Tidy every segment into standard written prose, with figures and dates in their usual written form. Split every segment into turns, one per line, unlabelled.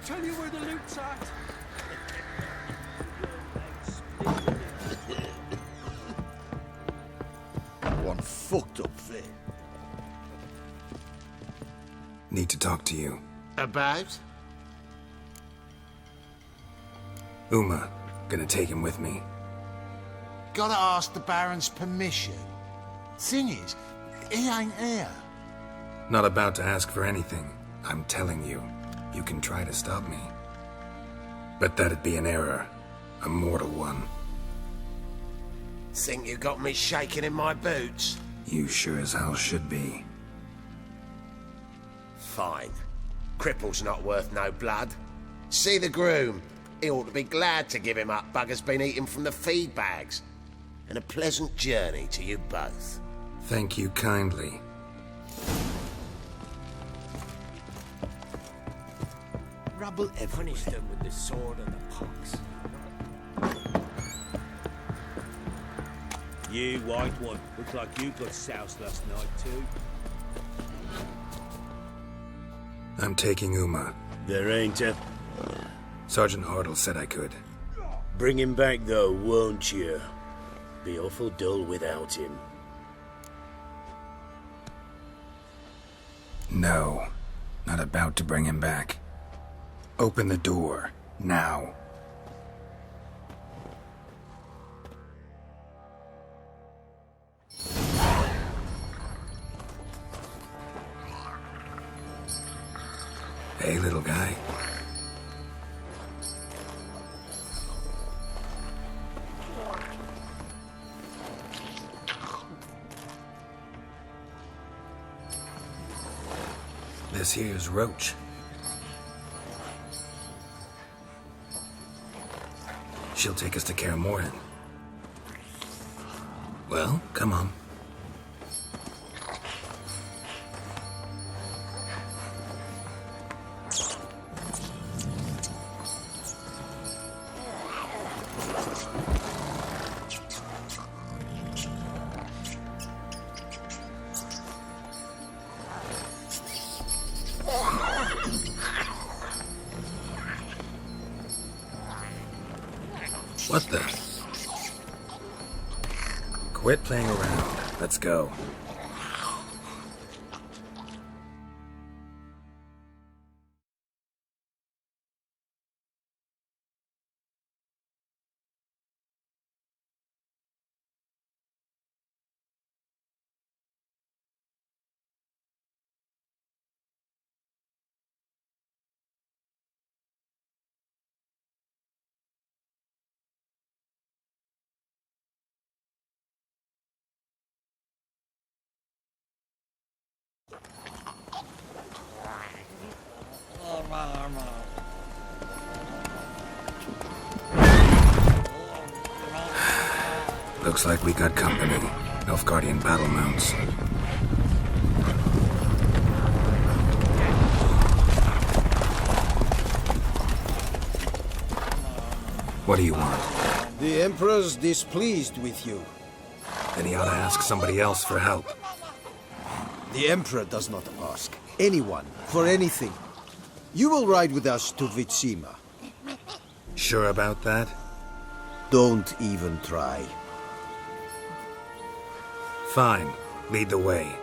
tell you where the loot's at.
One fucked up thing.
Need to talk to you.
About?
Uma. Gonna take him with me.
Gotta ask the Baron's permission. Thing is, he ain't here.
Not about to ask for anything. I'm telling you. You can try to stop me. But that'd be an error. A mortal one.
Think you got me shaking in my boots?
You sure as hell should be.
Fine. Cripple's not worth no blood. See the groom. He ought to be glad to give him up. Bugger's been eating from the feed bags. And a pleasant journey to you both.
Thank you kindly.
Rubble everywhere.
Punish them with the sword and the pox.
You, white one. Looks like you got soused last night, too.
I'm taking Uma.
There ain't a...
Sergeant Hartle said I could.
Bring him back, though, won't you? Be awful dull without him.
No. Not about to bring him back. Open the door. Now. Hey, little guy. This here's Roach. She'll take us to Kaer Morhen. Well, come on. What the? Quit playing around. Let's go. Looks like we got company. Nilfgaardian battle mounts. What do you want?
The Emperor's displeased with you.
Then he ought to ask somebody else for help.
The Emperor does not ask anyone for anything. You will ride with us to Vitsima.
Sure about that?
Don't even try.
Fine. Lead the way.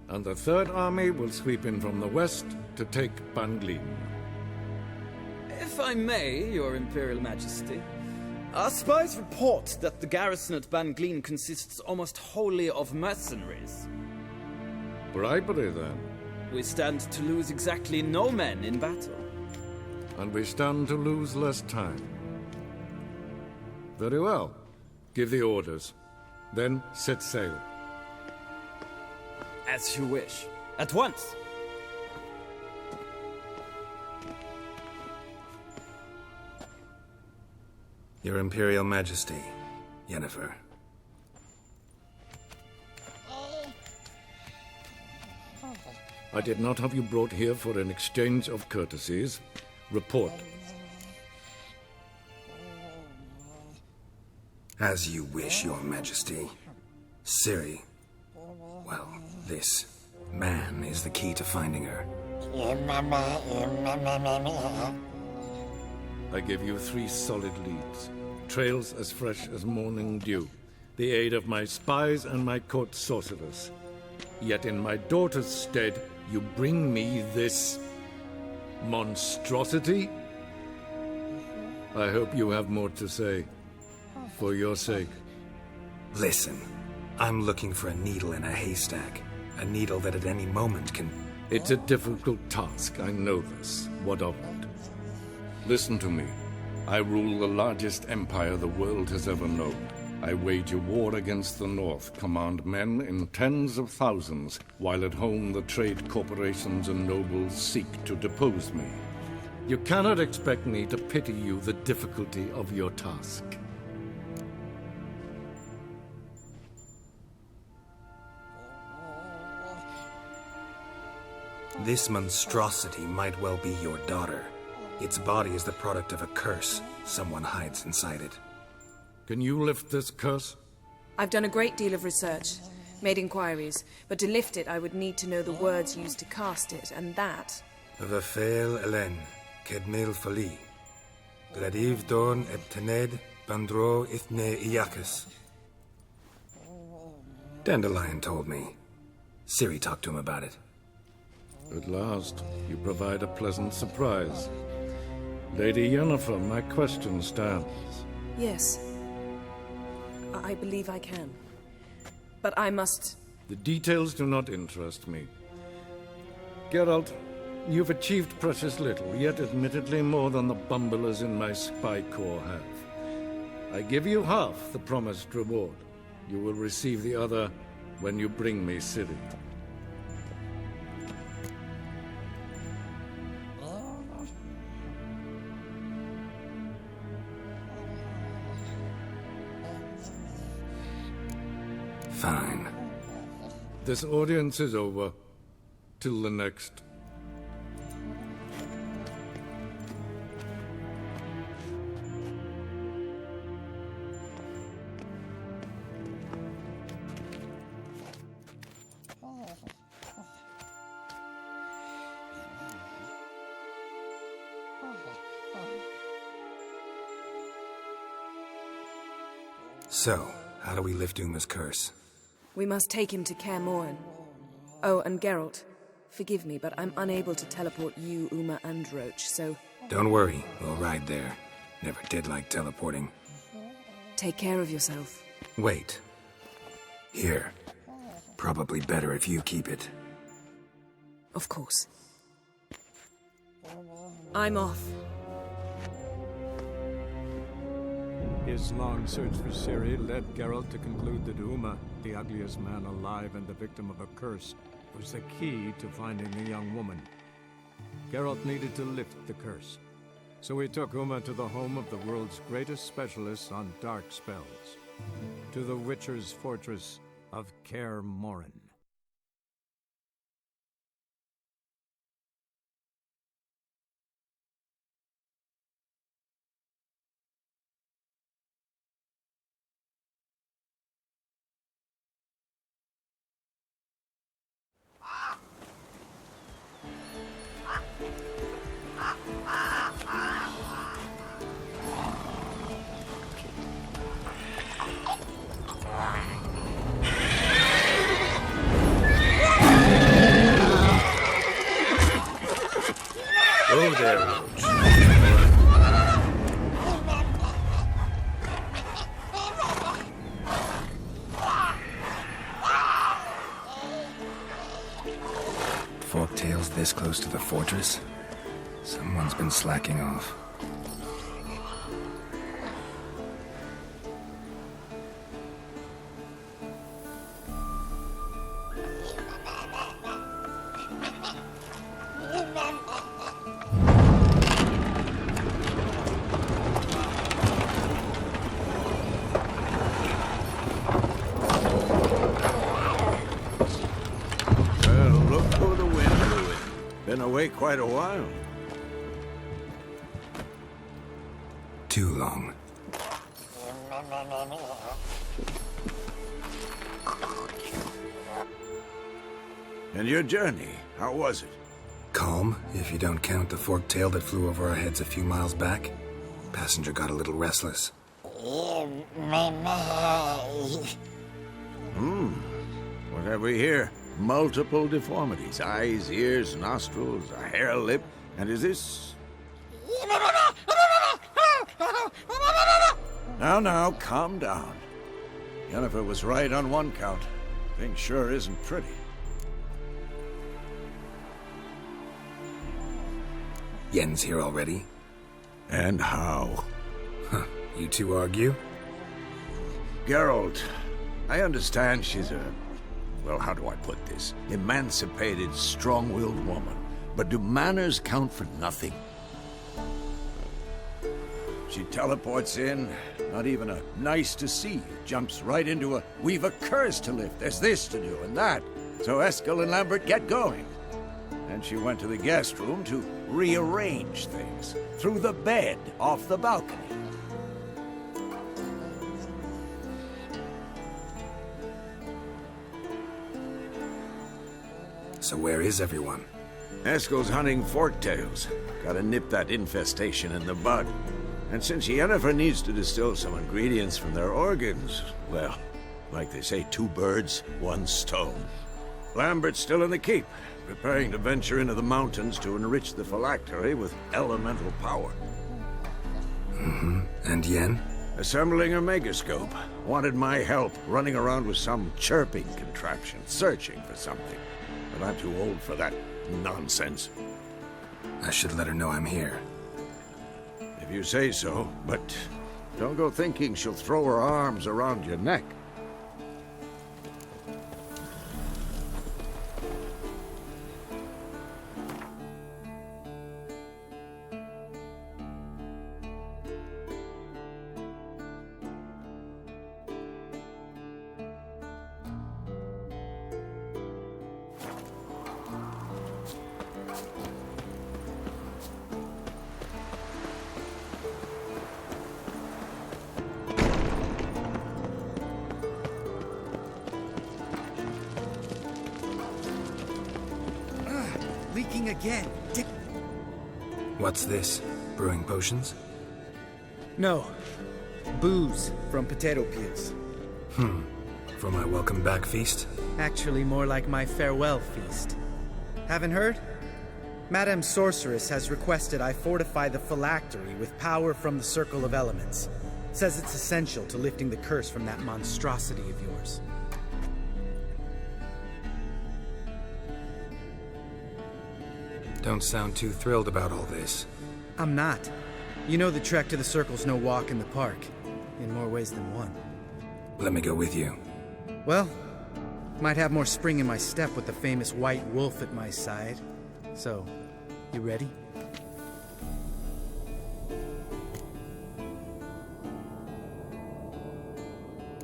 And the Third Army will sweep in from the west to take Banglin.
If I may, Your Imperial Majesty, our spies report that the garrison at Banglin consists almost wholly of mercenaries.
Bribery, then.
We stand to lose exactly no men in battle.
And we stand to lose less time. Very well. Give the orders. Then set sail.
As you wish. At once!
Your Imperial Majesty, Yennefer.
I did not have you brought here for an exchange of courtesies. Report.
As you wish, Your Majesty. Ciri. Well, this man is the key to finding her.
I give you 3 solid leads. Trails as fresh as morning dew. The aid of my spies and my court sorcerers. Yet in my daughter's stead, you bring me this monstrosity? I hope you have more to say. For your sake.
Listen, I'm looking for a needle in a haystack. A needle that at any moment can...
It's a difficult task, I know this. What of it? Listen to me. I rule the largest empire the world has ever known. I wage a war against the North, command men in tens of thousands, while at home the trade corporations and nobles seek to depose me. You cannot expect me to pity you the difficulty of your task.
This monstrosity might well be your daughter. Its body is the product of a curse. Someone hides inside it.
Can you lift this curse?
I've done a great deal of research, made inquiries, but to lift it I would need to know the words used to cast it, and that...
Vafel Elen, Kedmil Fali. Gladiv Dorn et Tened, Bandro Ithne Iacus. Dandelion told me. Ciri talked to him about it.
At last, you provide a pleasant surprise. Lady Yennefer, my question stands.
Yes. I believe I can. But I must...
The details do not interest me. Geralt, you've achieved precious little, yet admittedly more than the bumblers in my spy corps have. I give you half the promised reward. You will receive the other when you bring me Ciri.
Fine.
This audience is over. Till the next.
So, how do we lift Uma's curse?
We must take him to Kaer Morhen. Oh, and Geralt, forgive me, but I'm unable to teleport you, Uma, and Roach, so...
Don't worry, we'll ride there. Never did like teleporting.
Take care of yourself.
Wait. Here. Probably better if you keep it.
Of course. I'm off.
His long search for Ciri led Geralt to conclude that Uma, the ugliest man alive and the victim of a curse, was the key to finding the young woman. Geralt needed to lift the curse, so he took Uma to the home of the world's greatest specialists on dark spells, to the Witcher's fortress of Kaer Morhen.
Oh there, Roach. Forktails this close to the fortress? Someone's been slacking off.
away quite a while.
Too long.
And your journey, how was it?
Calm, if you don't count the forked tail that flew over our heads a few miles back. Passenger got a little restless.
What have we here? Multiple deformities. Eyes, ears, nostrils, a hair lip. And is this... Now, calm down. Yennefer was right on one count. Thing sure isn't pretty.
Yen's here already.
And how?
Huh. You two argue?
Geralt, I understand she's a... Well, how do I put this? Emancipated, strong-willed woman. But do manners count for nothing? She teleports in, not even a nice to see. Jumps right into a, we've a curse to lift, there's this to do and that. So Eskel and Lambert get going. And she went to the guest room to rearrange things. Through the bed, off the balcony.
So where is everyone?
Eskel's hunting forktails. Gotta nip that infestation in the bud. And since Yennefer needs to distill some ingredients from their organs, well, like they say, 2 birds, 1 stone. Lambert's still in the keep, preparing to venture into the mountains to enrich the phylactery with elemental power.
And Yen?
Assembling a megascope. Wanted my help running around with some chirping contraption, searching for something. But I'm too old for that nonsense.
I should let her know I'm here.
If you say so, but don't go thinking she'll throw her arms around your neck.
Leaking again.
What's this? Brewing potions?
No. Booze from potato peels.
For my welcome back feast?
Actually, more like my farewell feast. Haven't heard? Madame Sorceress has requested I fortify the phylactery with power from the Circle of Elements. Says it's essential to lifting the curse from that monstrosity of yours.
Don't sound too thrilled about all this.
I'm not. You know the trek to the Circle's no walk in the park. In more ways than one.
Let me go with you.
Well, might have more spring in my step with the famous white wolf at my side. So, you ready?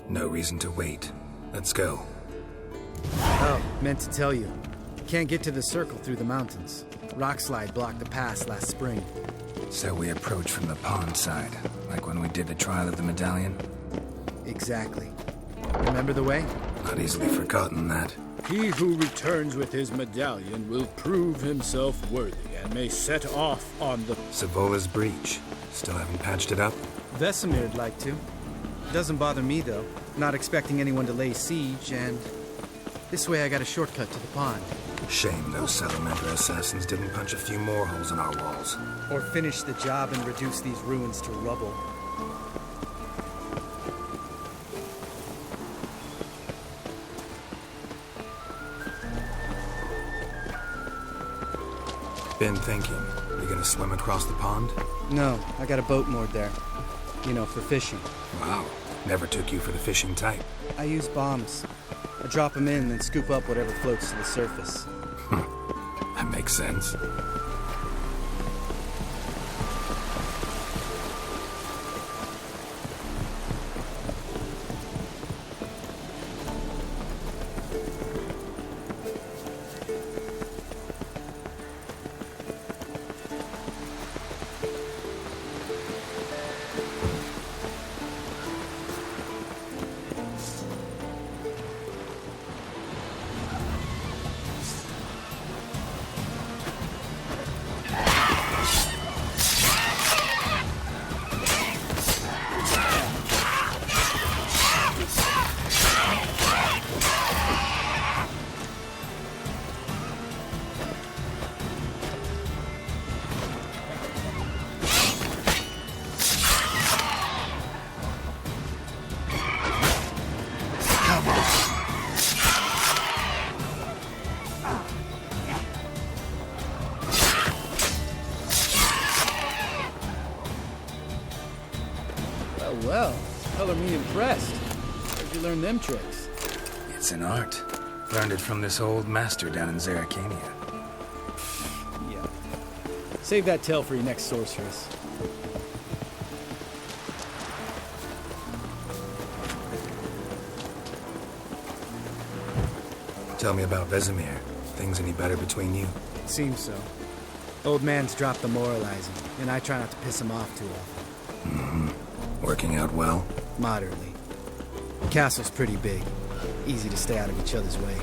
No reason to wait. Let's go.
Oh, meant to tell you. Can't get to the Circle through the mountains. Rockslide blocked the pass last spring.
So we approach from the pond side, like when we did the trial of the medallion?
Exactly. Remember the way?
Not easily forgotten, that.
He who returns with his medallion will prove himself worthy and may set off on the...
Savola's breach. Still haven't patched it up?
Vesemir'd like to. Doesn't bother me, though. Not expecting anyone to lay siege, and... This way I got a shortcut to the pond.
Shame those Salamander assassins didn't punch a few more holes in our walls.
Or finish the job and reduce these ruins to rubble.
Been thinking, we gonna swim across the pond?
No, I got a boat moored there. You know, for fishing.
Wow, never took you for the fishing type.
I use bombs. I drop them in, then scoop up whatever floats to the surface.
That makes sense.
Well, well. Color me impressed. Where'd you learn them tricks?
It's an art. Learned it from this old master down in Zeracania.
Yeah. Save that tale for your next sorceress.
Tell me about Vesemir. Things any better between you?
Seems so. Old man's dropped the moralizing, and I try not to piss him off too often.
Mm-hmm. Working out well?
Moderately. The castle's pretty big. Easy to stay out of each other's way.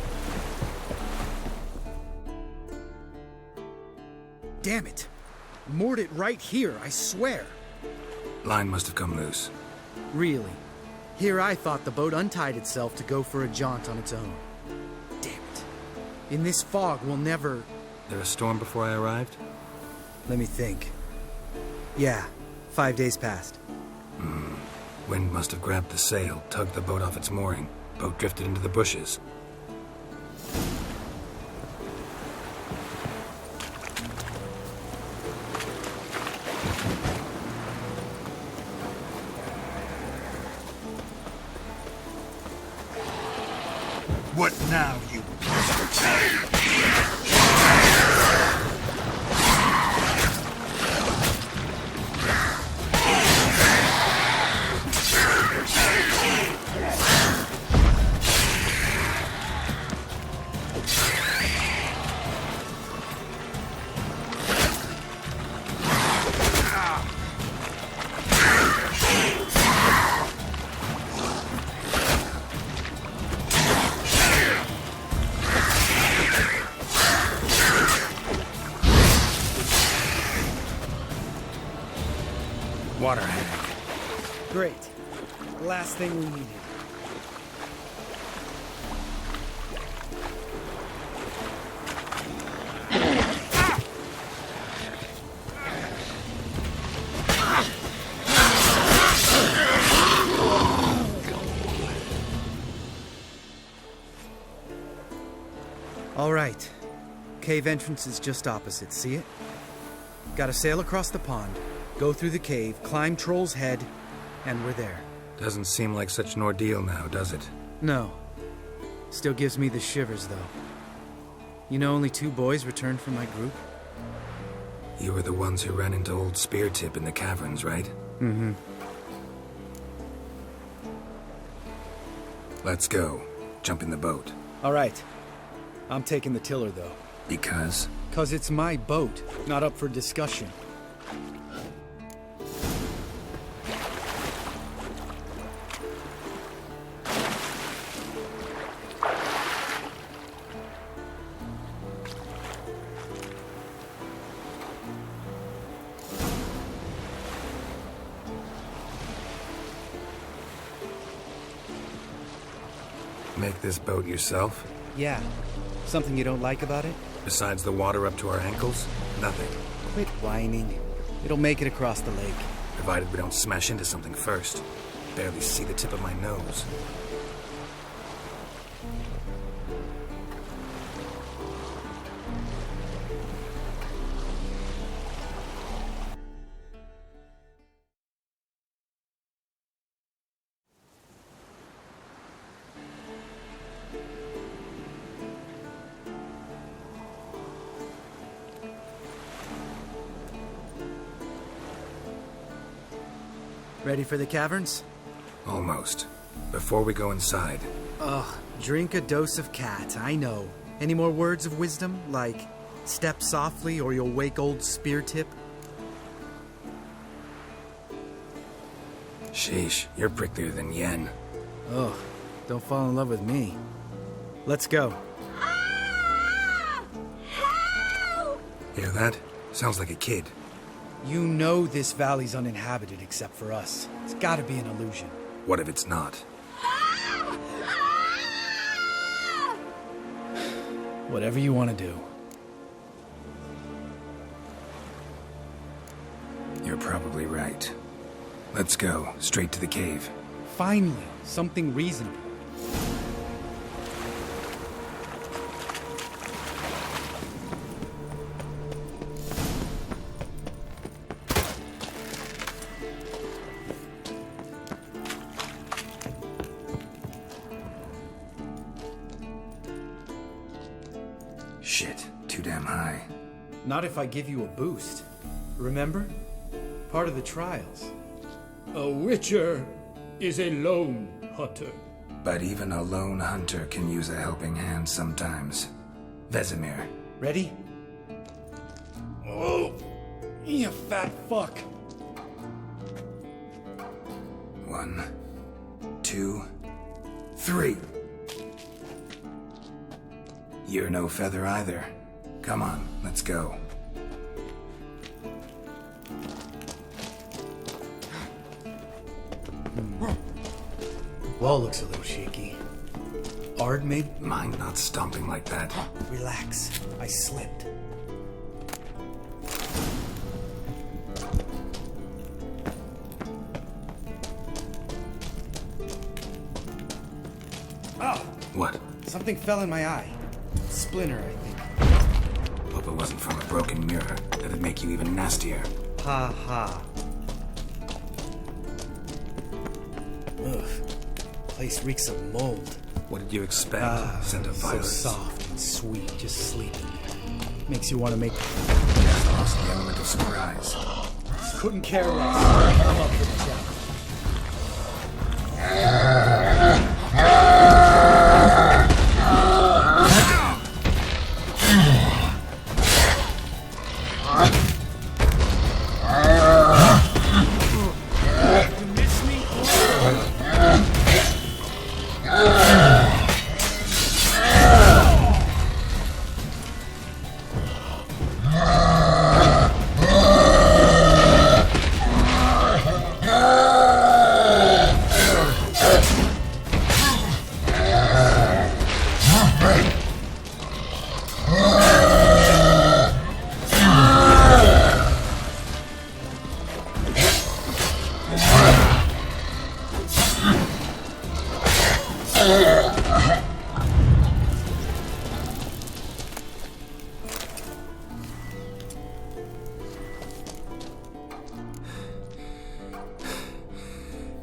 Damn it! Moored it right here, I swear!
Line must have come loose.
Really? Here I thought the boat untied itself to go for a jaunt on its own. Damn it. In this fog, we'll never...
There a storm before I arrived?
Let me think. Yeah, 5 days passed.
Wind must have grabbed the sail, tugged the boat off its mooring. Boat drifted into the bushes.
What now, you
Water hag.
Great. Last thing we needed. All right. Cave entrance is just opposite, see it? Gotta sail across the pond, go through the cave, climb Troll's Head, and we're there.
Doesn't seem like such an ordeal now, does it?
No. Still gives me the shivers, though. You know only 2 boys returned from my group?
You were the ones who ran into old Speartip in the caverns, right?
Mm-hmm.
Let's go. Jump in the boat.
All right. I'm taking the tiller, though.
Because?
'Cause it's my boat, not up for discussion.
Make this boat yourself?
Yeah. Something you don't like about it?
Besides the water up to our ankles? Nothing.
Quit whining. It'll make it across the lake.
Provided we don't smash into something first. Barely see the tip of my nose.
Ready for the caverns?
Almost. Before we go inside...
Ugh, drink a dose of cat, I know. Any more words of wisdom, like, step softly or you'll wake old Speartip?
Sheesh, you're pricklier than Yen.
Ugh, don't fall in love with me. Let's go.
Hear that? Sounds like a kid.
You know this valley's uninhabited except for us. It's gotta be an illusion.
What if it's not?
Whatever you want to do.
You're probably right. Let's go, straight to the cave.
Finally, something reasonable.
Shit, too damn high.
Not if I give you a boost. Remember? Part of the trials.
A witcher is a lone hunter.
But even a lone hunter can use a helping hand sometimes. Vesemir.
Ready?
Oh, you fat fuck.
1, 2, 3. You're no feather either. Come on, let's go.
Wall looks a little shaky. Ard made?
Mind not stomping like that.
Relax. I slipped. Oh!
What?
Something fell in my eye. Splinter, I think.
Hope it wasn't from a broken mirror. That'd make you even nastier.
Ha ha. Ugh. Place reeks of mold.
What did you expect? Scent of violence.
So soft and sweet, just sleeping there. Makes you want to make...
Just lost the element of surprise.
Couldn't care less. I'm up for the challenge.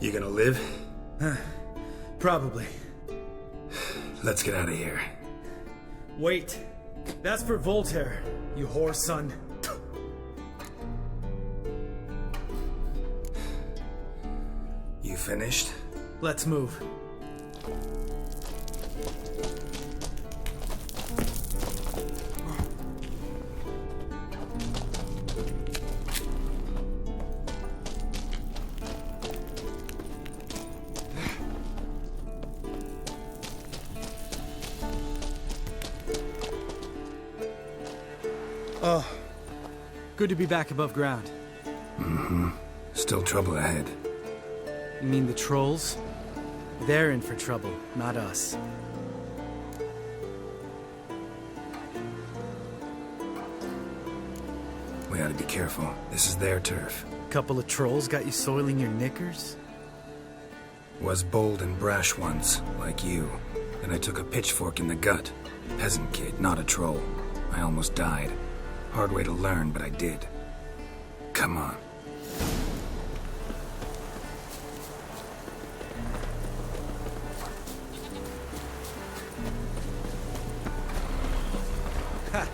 You gonna live?
Probably.
Let's get out of here.
Wait. That's for Voltaire, you whore son.
You finished?
Let's move. Oh, good to be back above ground.
Mm-hmm. Still trouble ahead.
You mean the trolls? They're in for trouble, not us.
We ought to be careful. This is their turf.
Couple of trolls got you soiling your knickers?
Was bold and brash once, like you. Then I took a pitchfork in the gut. Peasant kid, not a troll. I almost died. Hard way to learn, but I did. Come on.
Ha!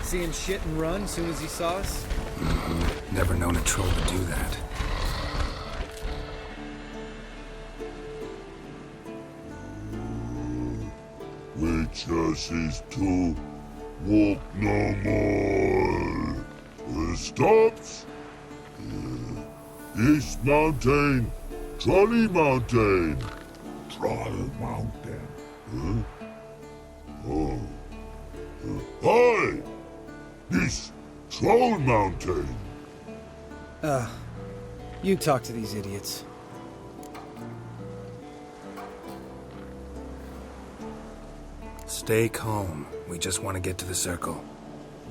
Seeing shit and run as soon as he saw us?
Mm-hmm. Never known a troll to do that.
Witches is to walk no more. Stops. East Mountain, Trolley Mountain. Troll Mountain. Huh? Oh. Hi! This Troll Mountain.
You talk to these idiots.
Stay calm. We just want to get to the circle.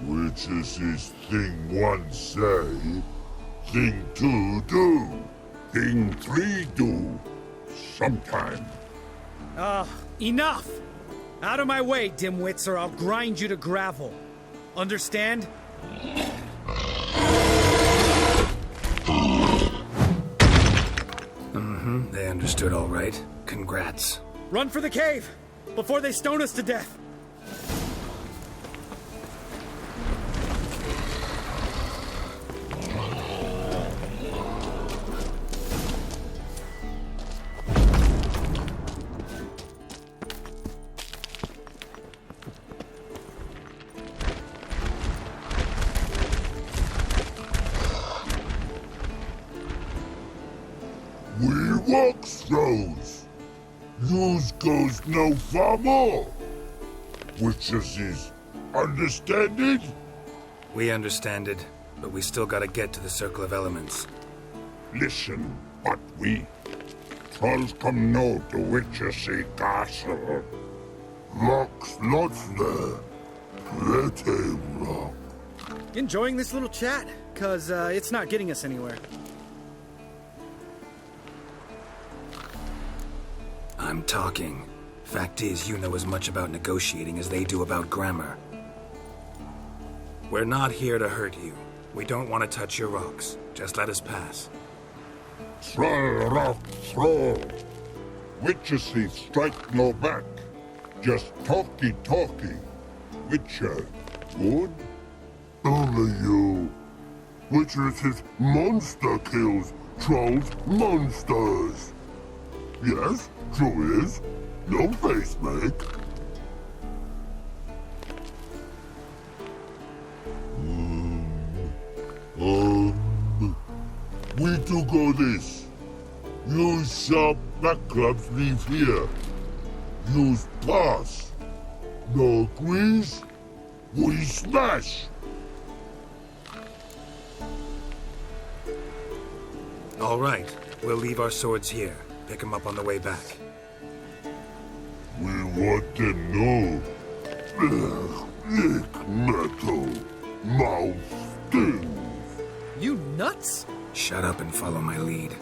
Which is his thing one say, thing two do, thing three do, sometime.
Enough! Out of my way, dimwits, or I'll grind you to gravel. Understand?
Mm-hmm. They understood all right. Congrats.
Run for the cave! Before they stone us to death!
We walk throws. Yours goes no far more. Witches is understand it?
We understand it, but we still gotta get to the Circle of Elements.
Listen, but we trolls come know the Witches castle. Rocks lots there. Pretty rock.
Enjoying this little chat? Cause it's not getting us anywhere.
I'm talking. Fact is, you know as much about negotiating as they do about grammar. We're not here to hurt you. We don't want to touch your rocks. Just let us pass.
Throw rock, throw. Witches strike no back. Just talky. Witcher, good? Only you. Witches is monster kills. Trolls, monsters. Yes, true is. No face make. We do go this. Use sharp back clubs leave here. Use pass. No agrees. We smash.
All right. We'll leave our swords here. Pick them up on the way back.
We want to know. Lick metal. Mouth stings.
You nuts?
Shut up and follow my lead.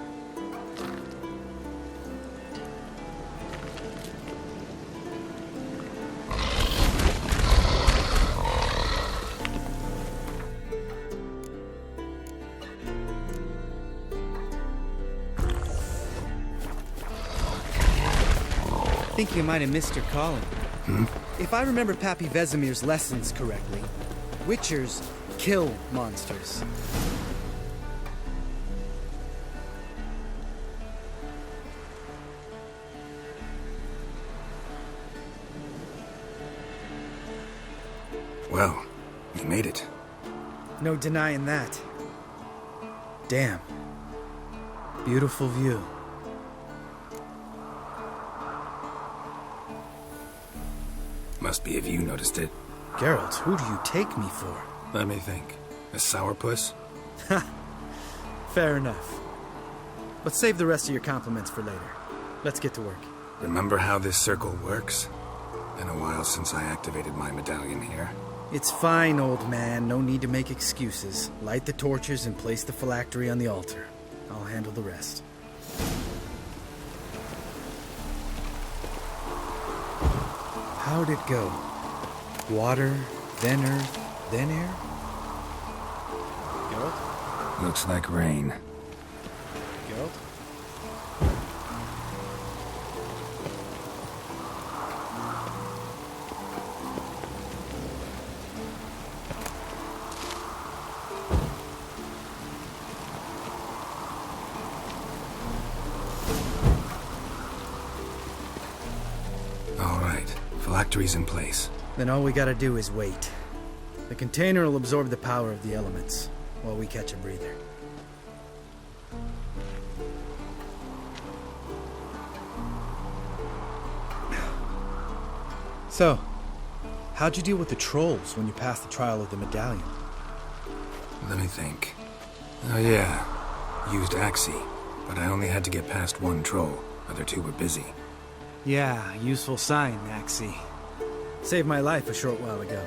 I think you might have missed your calling.
Hmm?
If I remember Pappy Vesemir's lessons correctly, Witchers kill monsters.
Well, we made it.
No denying that. Damn. Beautiful view.
Must be if you noticed it.
Geralt, who do you take me for?
Let me think. A sourpuss?
Ha! Fair enough. But save the rest of your compliments for later. Let's get to work.
Remember how this circle works? Been a while since I activated my medallion here.
It's fine, old man. No need to make excuses. Light the torches and place the phylactery on the altar. I'll handle the rest. How'd it go? Water, then earth, then air? Geralt?
Looks like rain.
Geralt?
All right. Phylactery's in place.
Then all we gotta do is wait. The container will absorb the power of the elements, while we catch a breather. So, how'd you deal with the trolls when you passed the trial of the medallion?
Let me think. Oh yeah. Used Axie, but I only had to get past one troll. Other two were busy.
Yeah, useful sign, Axie. Saved my life a short while ago.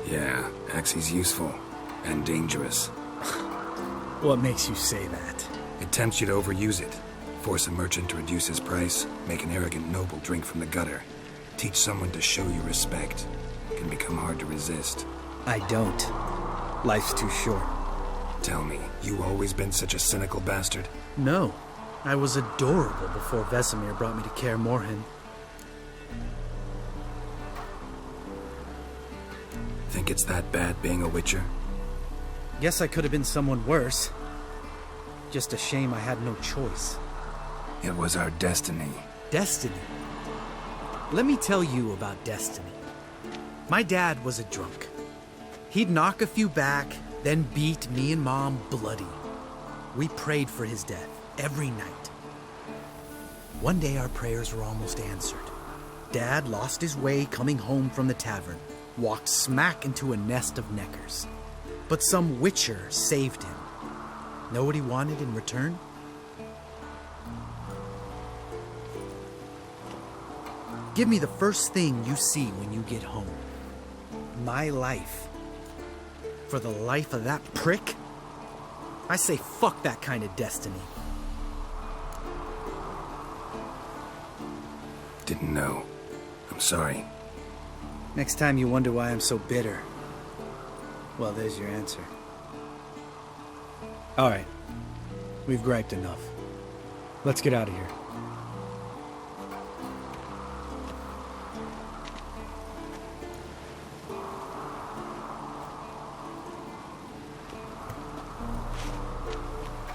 Yeah, Axie's useful. And dangerous.
What makes you say that?
It tempts you to overuse it. Force a merchant to reduce his price. Make an arrogant noble drink from the gutter. Teach someone to show you respect. It can become hard to resist.
I don't. Life's too short.
Tell me, you always been such a cynical bastard?
No. I was adorable before Vesemir brought me to Kaer Morhen.
Think it's that bad being a Witcher?
Guess I could have been someone worse. Just a shame I had no choice.
It was our destiny.
Destiny? Let me tell you about destiny. My dad was a drunk. He'd knock a few back, then beat me and Mom bloody. We prayed for his death every night. One day our prayers were almost answered. Dad lost his way coming home from the tavern, walked smack into a nest of neckers. But some witcher saved him. Know what he wanted in return? Give me the first thing you see when you get home. My life. For the life of that prick? I say fuck that kind of destiny.
Didn't know. I'm sorry.
Next time you wonder why I'm so bitter, well, there's your answer. All right. We've griped enough. Let's get out of here.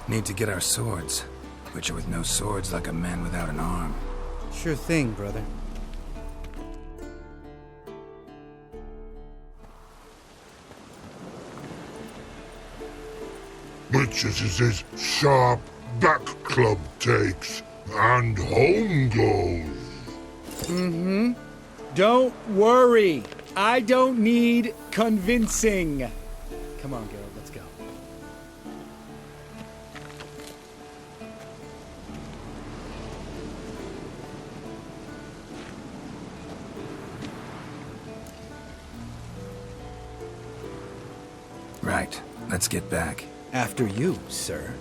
Need to get our swords. Witcher with no swords like a man without an arm.
Sure thing, brother.
Witches is his sharp back club takes, and home goes.
Don't worry. I don't need convincing.
Come on, Geralt, let's go.
Right. Let's get back.
After you, sir.